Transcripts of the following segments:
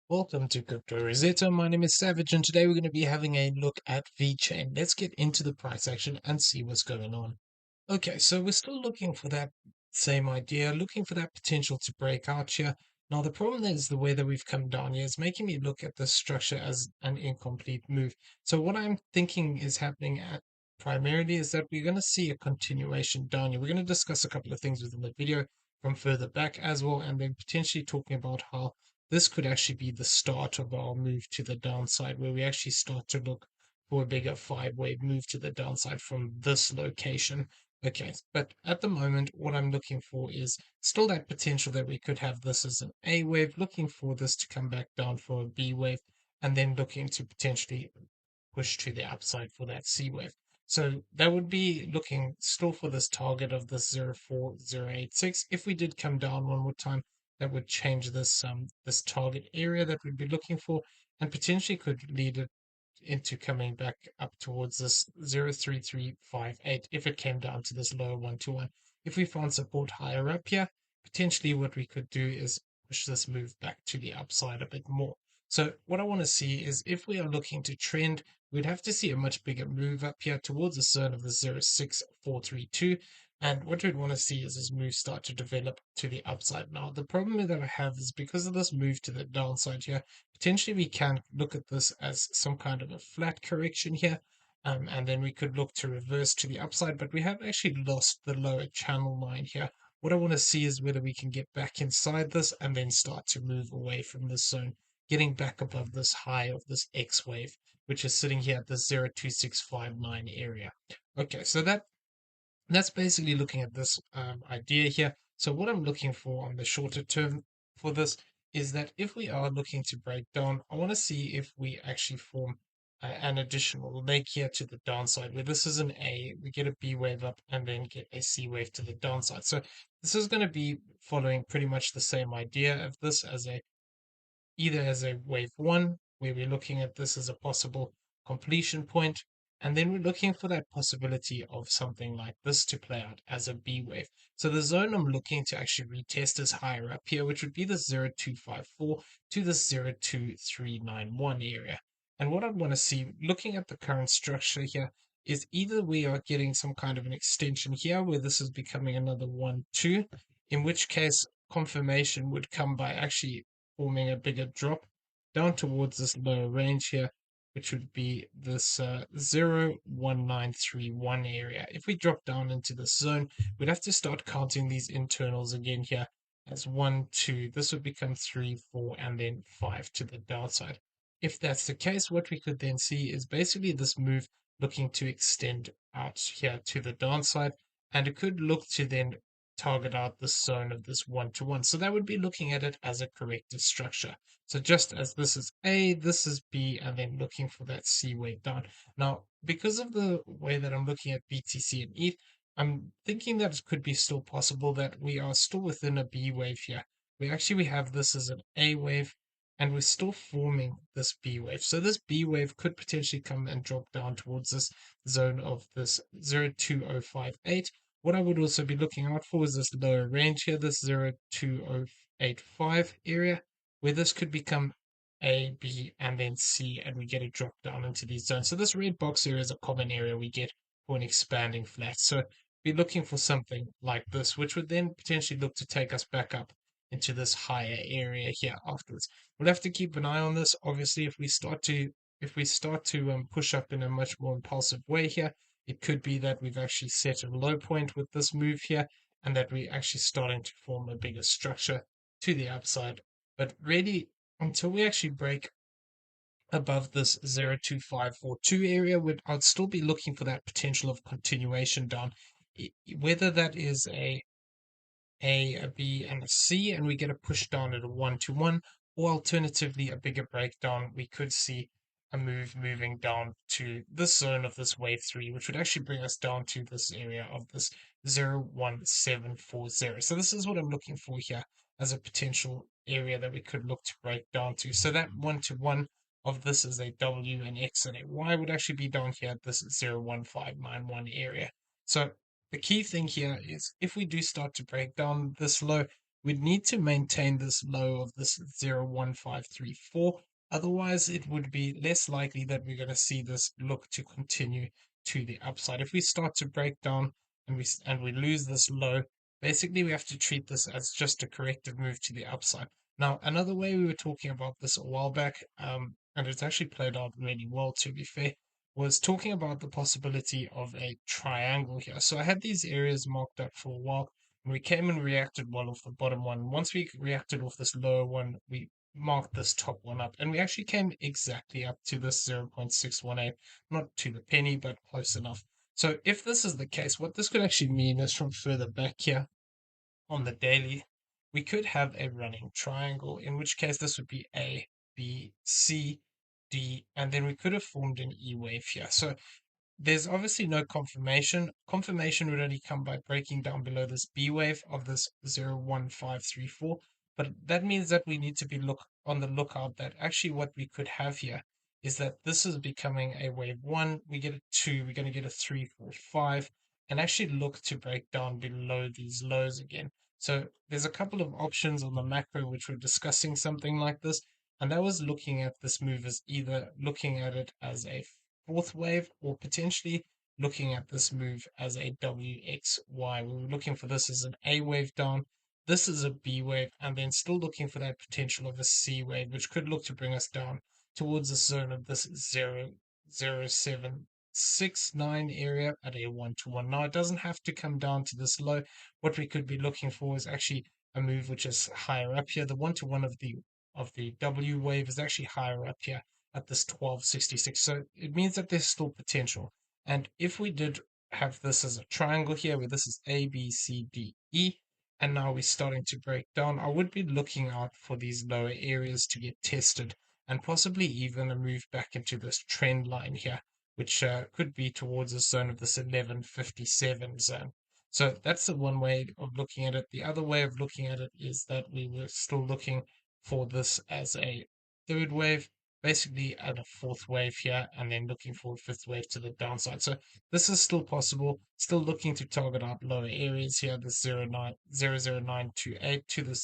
Welcome to Crypto Rosetta. My name is Savage, and today we're going to be having a look at VeChain. Let's get into the price action and see what's going on. Okay, so we're still looking for that same idea, looking for that potential to break out here. Now, the problem is the way that we've come down here is making me look at this structure as an incomplete move. So what I'm thinking is happening at primarily is that we're going to see a continuation down here. We're going to discuss a couple of things within the video from further back as well, and then potentially talking about how this could actually be the start of our move to the downside, where we actually start to look for a bigger five-wave move to the downside from this location. Okay, but at the moment, what I'm looking for is still that potential that we could have this as an A wave, looking for this to come back down for a B wave, and then looking to potentially push to the upside for that C wave. So that would be looking still for this target of this 04086. If we did come down one more time, that would change this target area that we'd be looking for, and potentially could lead it into coming back up towards this 03358 if it came down to this lower 121. If we found support higher up here, potentially what we could do is push this move back to the upside a bit more. So what I want to see is if we are looking to trend, we'd have to see a much bigger move up here towards the zone of the 06432. And what we'd want to see is this move start to develop to the upside. Now, the problem that I have is because of this move to the downside here, potentially we can look at this as some kind of a flat correction here. And then we could look to reverse to the upside, but we have actually lost the lower channel line here. What I want to see is whether we can get back inside this and then start to move away from this zone, getting back above this high of this X wave, which is sitting here at the 02659 area. Okay, so that's basically looking at this idea here. So what I'm looking for on the shorter term for this is that if we are looking to break down, I want to see if we actually form an additional leg here to the downside, where this is an A, we get a B wave up and then get a C wave to the downside. So this is going to be following pretty much the same idea of this as a either as a wave one, where we're looking at this as a possible completion point, and then we're looking for that possibility of something like this to play out as a B wave. So the zone I'm looking to actually retest is higher up here, which would be the 0254 to the 02391 area. And what I'd want to see, looking at the current structure here, is either we are getting some kind of an extension here where this is becoming another 1, 2, in which case confirmation would come by actually forming a bigger drop down towards this lower range here, which would be this 01931 area. If we drop down into this zone, we'd have to start counting these internals again here as 1, 2. This would become 3, 4, and then 5 to the downside. If that's the case, what we could then see is basically this move looking to extend out here to the downside, and it could look to then target out the zone of this 1 to 1. So that would be looking at it as a corrected structure. So just as this is A, this is B, and then looking for that C wave down. Now, because of the way that I'm looking at BTC and ETH, I'm thinking that it could be still possible that we are still within a B wave here. We have this as an A wave, and we're still forming this B wave. So this B wave could potentially come and drop down towards this zone of this 02058. What I would also be looking out for is this lower range here, this 02085 area, where this could become A, B, and then C, and we get a drop down into these zones. So this red box area is a common area we get for an expanding flat. So be looking for something like this, which would then potentially look to take us back up into this higher area here afterwards. We'll have to keep an eye on this. Obviously, if we start to push up in a much more impulsive way here, it could be that we've actually set a low point with this move here and that we're actually starting to form a bigger structure to the upside. But really, until we actually break above this 02542 area, I'd still be looking for that potential of continuation down. Whether that is a B, and a C, and we get a push down at a 1 to 1, or alternatively, a bigger breakdown. We could see a move moving down to this zone of this wave 3, which would actually bring us down to this area of this 01740. So, this is what I'm looking for here as a potential area that we could look to break down to. So, that 1 to 1 of this is a W, an X, and a Y would actually be down here at this 01591 area. So, the key thing here is if we do start to break down this low, we'd need to maintain this low of this 0.1534. Otherwise, it would be less likely that we're going to see this look to continue to the upside. If we start to break down and we lose this low, basically we have to treat this as just a corrective move to the upside. Now, another way we were talking about this a while back, and it's actually played out really well, to be fair, was talking about the possibility of a triangle here. So I had these areas marked up for a while, and we came and reacted well off the bottom one. Once we reacted off this lower one, we marked this top one up, and we actually came exactly up to this 0.618, not to the penny, but close enough. So if this is the case, what this could actually mean is from further back here on the daily, we could have a running triangle, in which case this would be A, B, C, D, and then we could have formed an E wave here. So there's obviously no confirmation. Confirmation would only come by breaking down below this B wave of this 0.1534. But that means that we need to be on the lookout that actually what we could have here is that this is becoming a wave one. We get a two, we're going to get a three, four, five, and actually look to break down below these lows again. So there's a couple of options on the macro which we're discussing something like this. And that was looking at this move as either looking at it as a fourth wave or potentially looking at this move as a WXY. We were looking for this as an A wave down. This is a B wave, and then still looking for that potential of a C wave, which could look to bring us down towards the zone of this 0.0769 area at a 1-to-1. Now, it doesn't have to come down to this low. What we could be looking for is actually a move which is higher up here. The 1-to-1 of the W wave is actually higher up here at this 1266. So it means that there's still potential. And if we did have this as a triangle here, where this is A, B, C, D, E, and now we're starting to break down, I would be looking out for these lower areas to get tested and possibly even a move back into this trend line here, which could be towards the zone of this 1157 zone. So that's the one way of looking at it. The other way of looking at it is that we were still looking for this as a third wave, basically at a fourth wave here, and then looking for a fifth wave to the downside. So this is still possible, still looking to target out lower areas here, the 00928 to the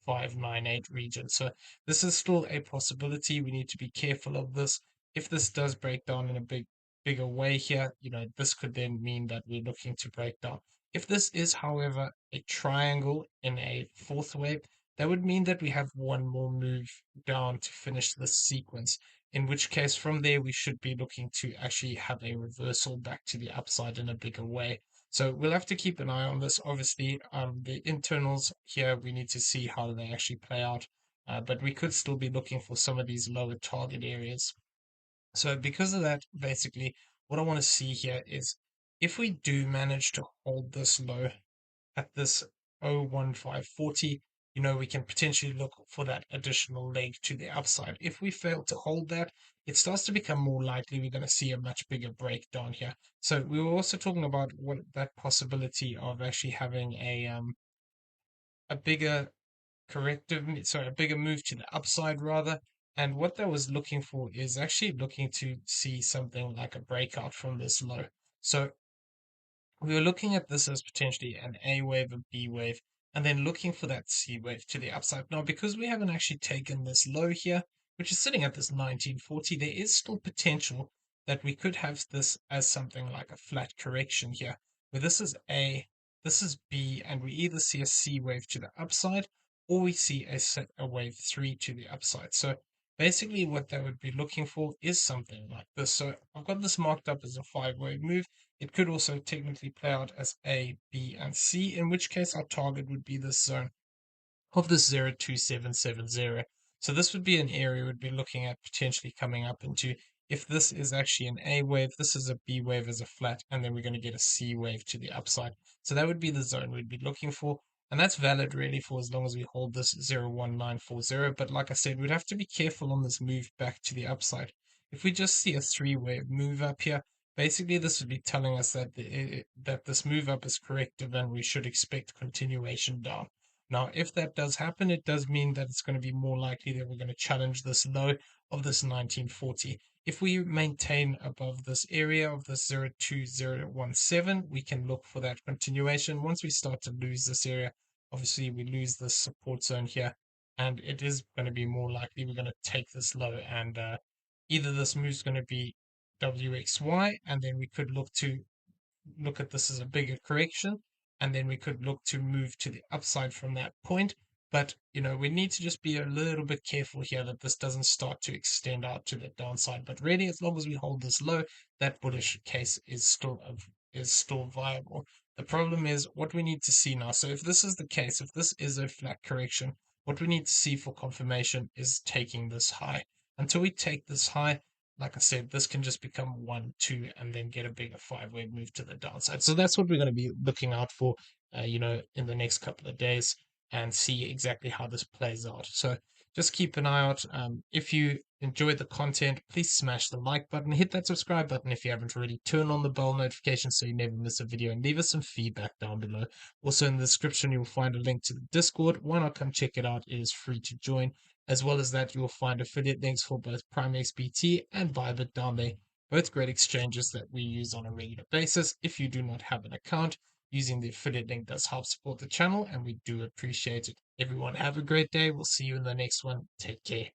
00598 region. So this is still a possibility. We need to be careful of this. If this does break down in a bigger way here, this could then mean that we're looking to break down. If this is, however, a triangle in a fourth wave, that would mean that we have one more move down to finish this sequence, in which case from there we should be looking to actually have a reversal back to the upside in a bigger way. So we'll have to keep an eye on this. Obviously, the internals here, we need to see how they actually play out. But we could still be looking for some of these lower target areas. So because of that, basically, what I want to see here is if we do manage to hold this low at this 0.1540, we can potentially look for that additional leg to the upside. If we fail to hold that, it starts to become more likely we're going to see a much bigger breakdown here. So we were also talking about what that possibility of actually having a bigger a bigger move to the upside rather. And what that was looking for is actually looking to see something like a breakout from this low. So we were looking at this as potentially an A wave, a B wave, and then looking for that C wave to the upside. Now, because we haven't actually taken this low here, which is sitting at this 1940, there is still potential that we could have this as something like a flat correction here, where this is A, this is B, and we either see a C wave to the upside or we see a wave 3 to the upside. So basically what they would be looking for is something like this. So I've got this marked up as a 5-wave move. It could also technically play out as A, B, and C, in which case our target would be this zone of this 0.2770. So this would be an area we'd be looking at potentially coming up into. If this is actually an A wave, this is a B wave as a flat, and then we're going to get a C wave to the upside. So that would be the zone we'd be looking for. And that's valid really for as long as we hold this 0.1940. But like I said, we'd have to be careful on this move back to the upside. If we just see a 3-wave move up here, basically this would be telling us that that this move up is corrective and we should expect continuation down. Now, if that does happen, it does mean that it's going to be more likely that we're going to challenge this low of this 1940. If we maintain above this area of this 0.2017, we can look for that continuation. Once we start to lose this area, obviously we lose this support zone here, and it is going to be more likely we're going to take this low, and either this move's going to be WXY, and then we could look at this as a bigger correction, and then we could look to move to the upside from that point. But we need to just be a little bit careful here that this doesn't start to extend out to the downside. But really, as long as we hold this low, that bullish case is still viable. The problem is what we need to see now. So if this is the case, if this is a flat correction, what we need to see for confirmation is taking this high. Until we take this high, like I said, this can just become 1, 2, and then get a bigger five-way move to the downside. So that's what we're going to be looking out for, in the next couple of days, and see exactly how this plays out. So just keep an eye out. If you enjoyed the content, please smash the like button, hit that subscribe button if you haven't already, turn on the bell notification so you never miss a video, and leave us some feedback down below. Also in the description, you'll find a link to the Discord. Why not come check it out? It is free to join. As well as that, you will find affiliate links for both PrimeXBT and BYBIT down there. Both great exchanges that we use on a regular basis. If you do not have an account, using the affiliate link does help support the channel, and we do appreciate it. Everyone, have a great day. We'll see you in the next one. Take care.